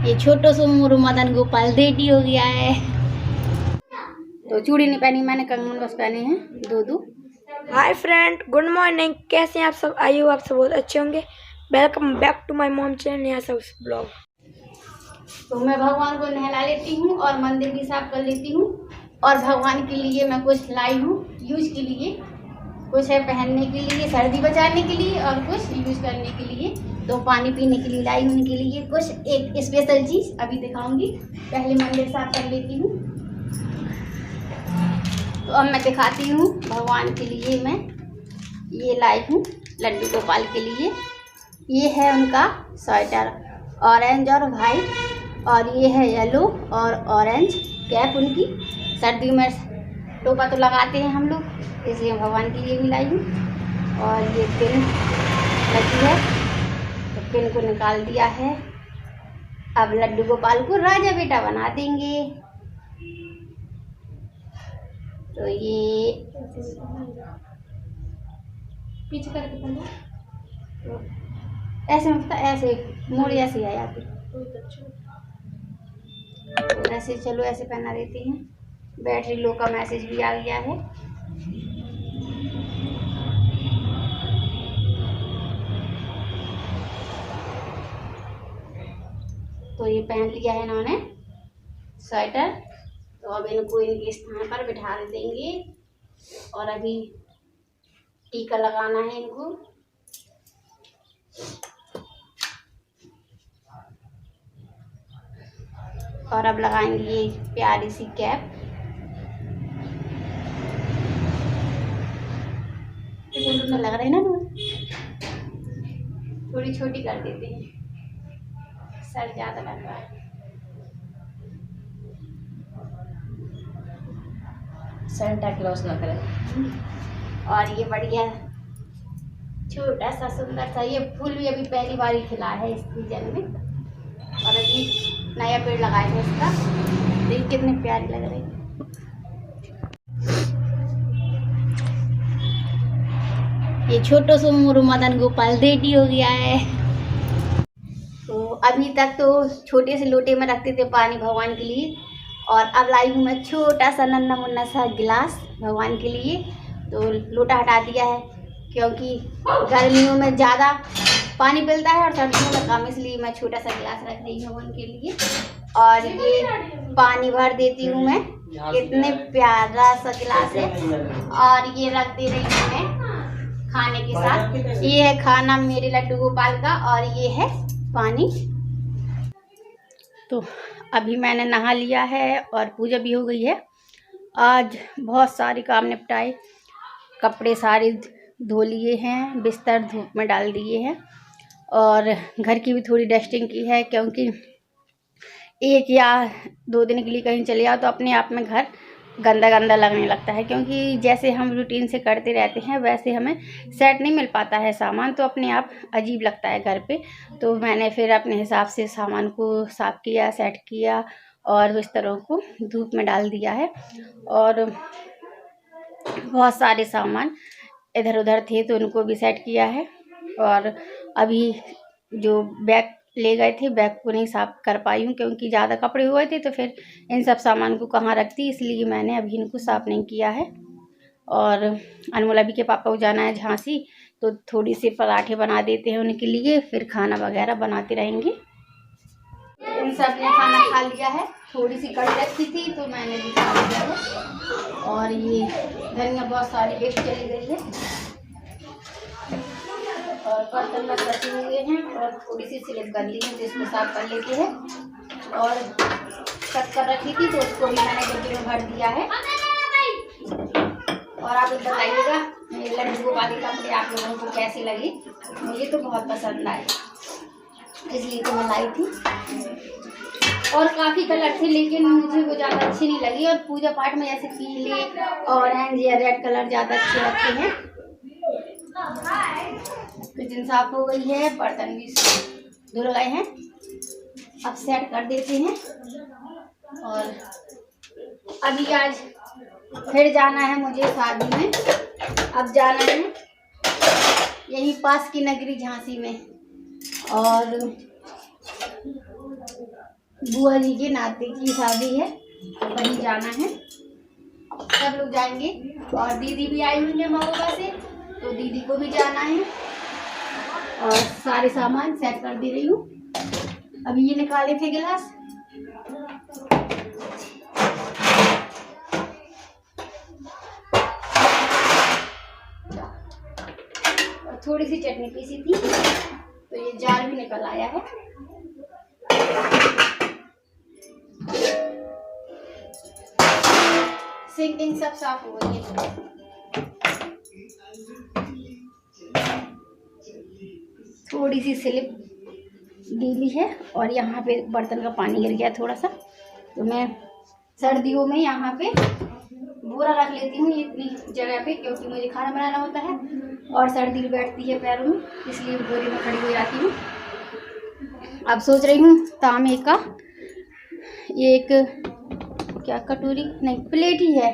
ये छोटो सो मोरू मदन गोपाल रेडी हो गया है। तो चूड़ी नहीं पहनी मैंने, कंगन बस पहने हैं दो। Hi friend, good morning. कैसे हैं आप सब? आई हो आप सब बहुत अच्छे होंगे। Welcome back to my mom channel यहाँ सब ब्लॉग। तो मैं भगवान को नहला लेती हूँ और मंदिर भी साफ कर लेती हूँ। और भगवान के लिए मैं कुछ लाई हूँ यूज के लिए, कुछ है पहनने के लिए, सर्दी बचाने के लिए, और कुछ यूज करने के लिए। तो पानी पीने के लिए लाई हूँ उनके लिए कुछ एक स्पेशल चीज़ अभी दिखाऊंगी। पहले मंदिर साफ कर लेती हूँ। तो अब मैं दिखाती हूँ भगवान के लिए मैं ये लाई हूँ लड्डू गोपाल के लिए। ये है उनका स्वेटर ऑरेंज और वाइट, और ये है येलो और ऑरेंज कैप उनकी। सर्दियों में टोपा तो लगाते हैं हम लोग, इसलिए भगवान के लिए भी लाई हूँ। और ये पिन लगी है, तो पिन को निकाल दिया है। अब लड्डू गोपाल को राजा बेटा बना देंगे। तो ये पीछे करके तो ऐसे मतलब ऐसे मोड़ ऐसे आ जाती, तो ऐसे चलो ऐसे पहना देती हैं। बैटरी लो का मैसेज भी आ गया है। तो ये पहन लिया है इन्होंने स्वेटर। तो अब इनको इनके स्थान पर बिठा देंगे और अभी टीका लगाना है इनको। और अब लगाएंगे ये प्यारी सी कैप। लग रहा है ना, थोड़ी छोटी कर देते हैं, सर ज्यादा लग रहा है। सेंटा क्लॉज ना करे। और ये बढ़िया छोटा सा सुंदर सा ये फूल भी अभी पहली बार ही खिला है इस सीजन में। और अभी नया पेड़ लगाए हैं इसका, देखिए कितने प्यारी लग रही है। ये छोटो सो मोरू मदन गोपाल रेडी हो गया है। तो अभी तक तो छोटे से लोटे में रखते थे पानी भगवान के लिए, और अब लाई हूँ मैं छोटा सा नन्ना मुन्ना सा गिलास भगवान के लिए। तो लोटा हटा दिया है क्योंकि गर्मियों में ज़्यादा पानी पिलता है और सर्दियों में कम, इसलिए मैं छोटा सा गिलास रख रही हूँ उनके लिए। और ये पानी भर देती हूँ मैं, कितने प्यारा सा गिलास है। और ये रख दे रही हूँ मैं खाने के साथ। ये है खाना मेरे लड्डू गोपाल का, और ये है पानी। तो अभी मैंने नहा लिया है और पूजा भी हो गई है। आज बहुत सारे काम निपटाए, कपड़े सारे धो लिए हैं, बिस्तर धूप में डाल दिए हैं, और घर की भी थोड़ी डस्टिंग की है, क्योंकि एक या 2 दिन के लिए कहीं चले जाओ तो अपने आप में घर गंदा गंदा लगने लगता है। क्योंकि जैसे हम रूटीन से करते रहते हैं वैसे हमें सेट नहीं मिल पाता है सामान, तो अपने आप अजीब लगता है घर पे। तो मैंने फिर अपने हिसाब से सामान को साफ़ किया, सेट किया, और बिस्तरों को धूप में डाल दिया है। और बहुत सारे सामान इधर उधर थे तो उनको भी सेट किया है। और अभी जो बैग ले गए थे, बैग को नहीं साफ कर पाई हूँ क्योंकि ज़्यादा कपड़े हुए थे, तो फिर इन सब सामान को कहाँ रखती, इसलिए मैंने अभी इनको साफ़ नहीं किया है। और अनमोल अभी के पापा को जाना है झांसी, तो थोड़ी सी पराठे बना देते हैं उनके लिए, फिर खाना वगैरह बनाते रहेंगे। इन सब ने खाना खा लिया है, थोड़ी सी कड़ी रखी थी तो मैंने भी खा लिया है। और ये धनिया बहुत सारी वेस्ट चली गई है, और बर्तन बस रखे हुए हैं, और थोड़ी सी स्लिप गंदी है जिसको साफ कर लेते हैं। और शक्कर रखी थी तो उसको भी मैंने डिब्बे में भर दिया है। और आप बताइएगा मेरे लड्डू गोपाल के कपड़े आप लोगों को कैसे लगे। मुझे तो बहुत पसंद आए, इसलिए तो मैं लाई थी। और काफ़ी कलर थे लेकिन मुझे वो ज़्यादा अच्छी नहीं लगी। और पूजा पाठ में ऐसे पीले, ऑरेंज या रेड कलर ज़्यादा अच्छे लगते हैं। किचन साफ हो गई है, बर्तन भी धुल गए हैं, अब सेट कर देते हैं। और अभी आज फिर जाना है मुझे शादी में। अब जाना है यहीं पास की नगरी झांसी में, और बुआ जी के नाते की शादी है, वहीं जाना है, सब लोग जाएंगे। और दीदी भी आई हुई है महोबा से, तो दीदी को भी जाना है। और सारे सामान सेट कर दे रही हूँ। अभी ये निकाले थे गिलास, और थोड़ी सी चटनी पीसी थी, तो ये जार भी निकल आया है। सिंकिंग सब साफ हो गई है। थोड़ी सी स्लिप गीली है और यहाँ पे बर्तन का पानी गिर गया थोड़ा सा, तो मैं सर्दियों में यहाँ पे बोरा रख लेती हूँ इतनी जगह पे, क्योंकि मुझे खाना बनाना होता है और सर्दी बैठती है पैरों में, इसलिए बोरे में खड़ी हो जाती हूँ। अब सोच रही हूँ तांबे का एक क्या कटोरी नहीं प्लेट ही है,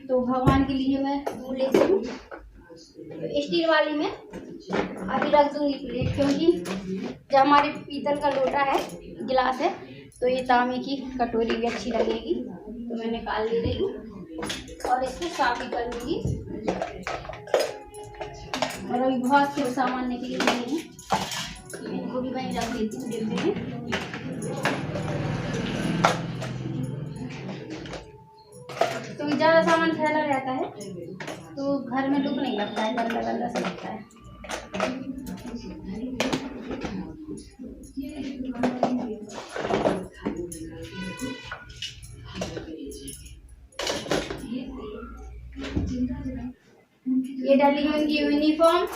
तो भगवान के लिए मैं वो लेती हूँ स्टील वाली में अभी रख दूंगी प्लेट, क्योंकि जब हमारे पीतल का लोटा है गिलास है, तो ये तांबे की कटोरी भी अच्छी लगेगी, तो मैं निकाल ले रही हूँ और इसको साफ ही करूँगी। और अभी बहुत से सामान निकले हुए हैं, इनको भी वहीं रख देती हूँ डिब्बे में। तो ज़्यादा सामान फैला रहता है तो घर में लुक नहीं लगता है, गंदा गंदा सा लगता है। ये डाली है उनकी यूनिफॉर्म,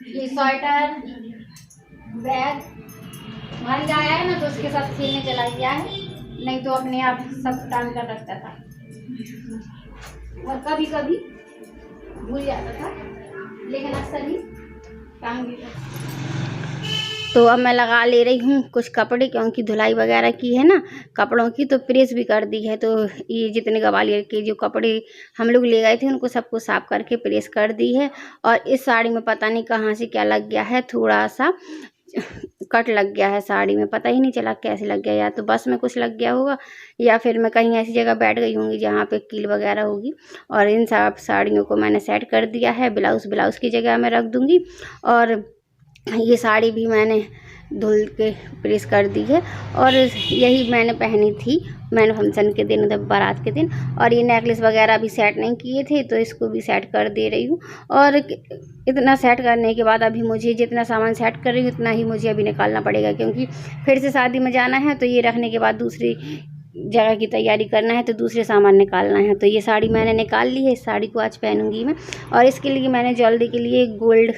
ये स्वेटर, बैग। भाई आया है ना, तो उसके साथ खेलने चला गया है, नहीं तो अपने आप सब टांग कर रखता था और कभी कभी भूल जाता था, लेकिन अक्सर ही टांग देता था। तो अब मैं लगा ले रही हूँ कुछ कपड़े, क्योंकि धुलाई वगैरह की है ना कपड़ों की, तो प्रेस भी कर दी है। तो ये जितने ग्वालियर के जो कपड़े हम लोग ले गए थे उनको सबको साफ करके प्रेस कर दी है। और इस साड़ी में पता नहीं कहाँ से क्या लग गया है, थोड़ा सा कट लग गया है साड़ी में, पता ही नहीं चला कैसे लग गया, या तो बस में कुछ लग गया होगा या फिर मैं कहीं ऐसी जगह बैठ गई होंगी जहाँ पे कील वगैरह होगी। और इन सब साड़ियों को मैंने सेट कर दिया है, ब्लाउज़ की जगह मैं रख दूँगी। और ये साड़ी भी मैंने धुल के प्रेस कर दी है, और यही मैंने पहनी थी मैंने फंक्शन के दिन, उधर बारात के दिन। और ये नेकलेस वगैरह भी सेट नहीं किए थे, तो इसको भी सेट कर दे रही हूँ। और इतना सेट करने के बाद अभी मुझे जितना सामान सेट कर रही हूँ उतना ही मुझे अभी निकालना पड़ेगा, क्योंकि फिर से शादी में जाना है, तो ये रखने के बाद दूसरी जगह की तैयारी करना है, तो दूसरे सामान निकालना है। तो ये साड़ी मैंने निकाल ली है, इस साड़ी को आज पहनूंगी मैं। और इसके लिए मैंने ज्वेलरी के लिए गोल्ड,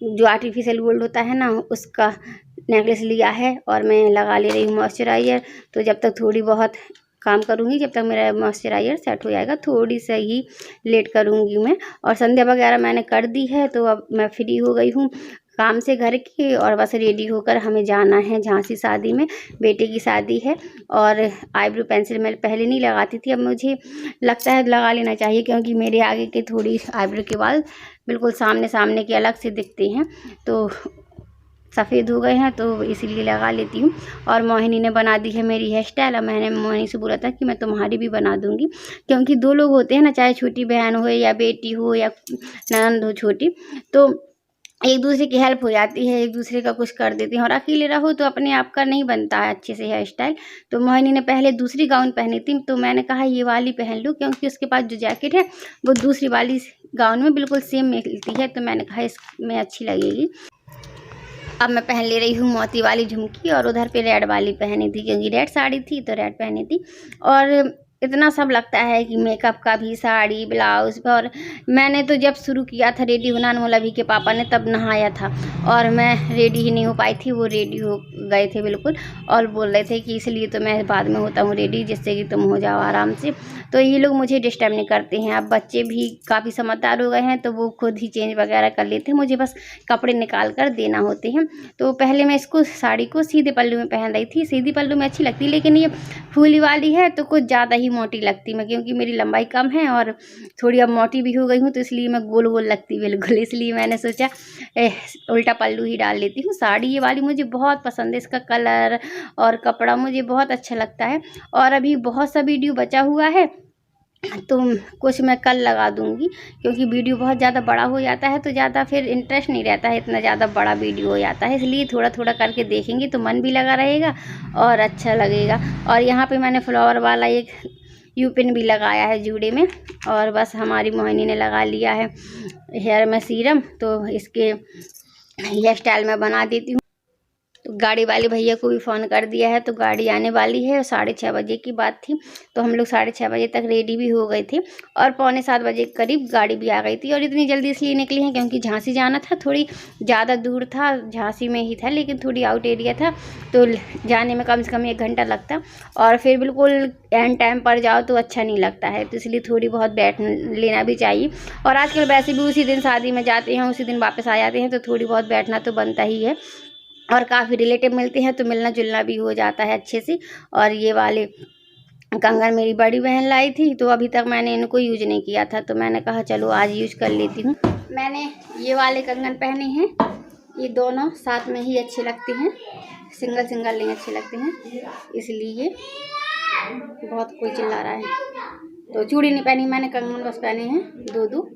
जो आर्टिफिशियल गोल्ड होता है ना, उसका नेकलेस लिया है, और मैं लगा ले रही हूँ मॉइस्चराइज़र। तो जब तक थोड़ी बहुत काम करूँगी, जब तक मेरा मॉइस्चराइज़र सेट हो जाएगा, थोड़ी सा ही लेट करूँगी मैं। और संध्या वगैरह मैंने कर दी है, तो अब मैं फ्री हो गई हूँ काम से घर की, और बस रेडी होकर हमें जाना है झांसी शादी में, बेटे की शादी है। और आईब्रो पेंसिल मैं पहले नहीं लगाती थी, अब मुझे लगता है लगा लेना चाहिए, क्योंकि मेरे आगे के थोड़ी आईब्रो के बाल बिल्कुल सामने के अलग से दिखते हैं, तो सफ़ेद हो गए हैं, तो इसीलिए लगा लेती हूँ। और मोहिनी ने बना दी है मेरी हेयर स्टाइल। अब मैंने मोहिनी से बोला था कि मैं तुम्हारी भी बना दूँगी, क्योंकि दो लोग होते हैं ना, चाहे छोटी बहन हो या बेटी हो या ननद हो छोटी, तो एक दूसरे की हेल्प हो जाती है, एक दूसरे का कुछ कर देते हैं। और अकेले रहो तो अपने आप का नहीं बनता है अच्छे से हेयर स्टाइल। तो मोहिनी ने पहले दूसरी गाउन पहनी थी, तो मैंने कहा ये वाली पहन लूँ, क्योंकि उसके पास जो जैकेट है वो दूसरी वाली गाउन में बिल्कुल सेम मिलती है, तो मैंने कहा इसमें अच्छी लगेगी। अब मैं पहन ले रही हूँ मोती वाली झुमकी, और उधर पे रेड वाली पहनी थी, क्योंकि रेड साड़ी थी तो रेड पहनी थी। और इतना सब लगता है कि मेकअप का भी, साड़ी, ब्लाउज। और मैंने तो जब शुरू किया था रेडी होना, अनमोल अभी के पापा ने तब नहाया था, और मैं रेडी ही नहीं हो पाई थी, वो रेडी हो गए थे बिल्कुल, और बोल रहे थे कि इसलिए तो मैं बाद में होता हूँ रेडी, जिससे कि तुम हो जाओ आराम से। तो ये लोग मुझे डिस्टर्ब नहीं करते हैं। अब बच्चे भी काफ़ी समझदार हो गए हैं, तो वो खुद ही चेंज वगैरह कर लेते हैं, मुझे बस कपड़े निकाल कर देना होते हैं। तो पहले मैं इसको साड़ी को सीधे पल्लू में पहन रही थी, सीधी पल्लू में अच्छी लगती, लेकिन ये फूली वाली है तो कुछ ज़्यादा ही मोटी लगती मैं, क्योंकि मेरी लंबाई कम है और थोड़ी अब मोटी भी हो गई हूँ, तो इसलिए मैं गोल गोल लगती बिल्कुल। इसलिए मैंने सोचा उल्टा पल्लू ही डाल लेती हूँ। साड़ी ये वाली मुझे बहुत पसंद है, इसका कलर और कपड़ा मुझे बहुत अच्छा लगता है। और अभी बहुत सा वीडियो बचा हुआ है, तो कुछ मैं कल लगा दूँगी, क्योंकि वीडियो बहुत ज़्यादा बड़ा हो जाता है तो ज़्यादा फिर इंटरेस्ट नहीं रहता है, इतना ज़्यादा बड़ा वीडियो हो जाता है। इसलिए थोड़ा थोड़ा करके देखेंगे तो मन भी लगा रहेगा और अच्छा लगेगा। और यहाँ पे मैंने फ्लावर वाला एक यू पिन भी लगाया है जूड़े में। और बस हमारी मोहिनी ने लगा लिया है हेयर में सीरम, तो इसके हेयर स्टाइल में बना देती हूँ। तो गाड़ी वाले भैया को भी फ़ोन कर दिया है, तो गाड़ी आने वाली है। 6:30 बजे की बात थी, तो हम लोग 6:30 बजे तक रेडी भी हो गए थे और 6:45 बजे के करीब गाड़ी भी आ गई थी। और इतनी जल्दी इसलिए निकली हैं क्योंकि झांसी जाना था, थोड़ी ज़्यादा दूर था, झांसी में ही था लेकिन थोड़ी आउट एरिया था, तो जाने में कम से कम 1 घंटा लगता। और फिर बिल्कुल एंड टाइम पर जाओ तो अच्छा नहीं लगता है, तो इसलिए थोड़ी बहुत बैठ लेना भी चाहिए। और आजकल वैसे भी उसी दिन शादी में जाते हैं, उसी दिन वापस आ जाते हैं, तो थोड़ी बहुत बैठना तो बनता ही है। और काफ़ी रिलेटिव मिलते हैं तो मिलना जुलना भी हो जाता है अच्छे से। और ये वाले कंगन मेरी बड़ी बहन लाई थी, तो अभी तक मैंने इनको यूज नहीं किया था, तो मैंने कहा चलो आज यूज कर लेती हूँ। मैंने ये वाले कंगन पहने हैं, ये दोनों साथ में ही अच्छे लगते हैं, सिंगल सिंगल नहीं अच्छे लगते हैं, इसलिए बहुत कोई चिल्ला रहा है। तो चूड़ी नहीं पहनी मैंने, कंगन बस पहने हैं 2-2।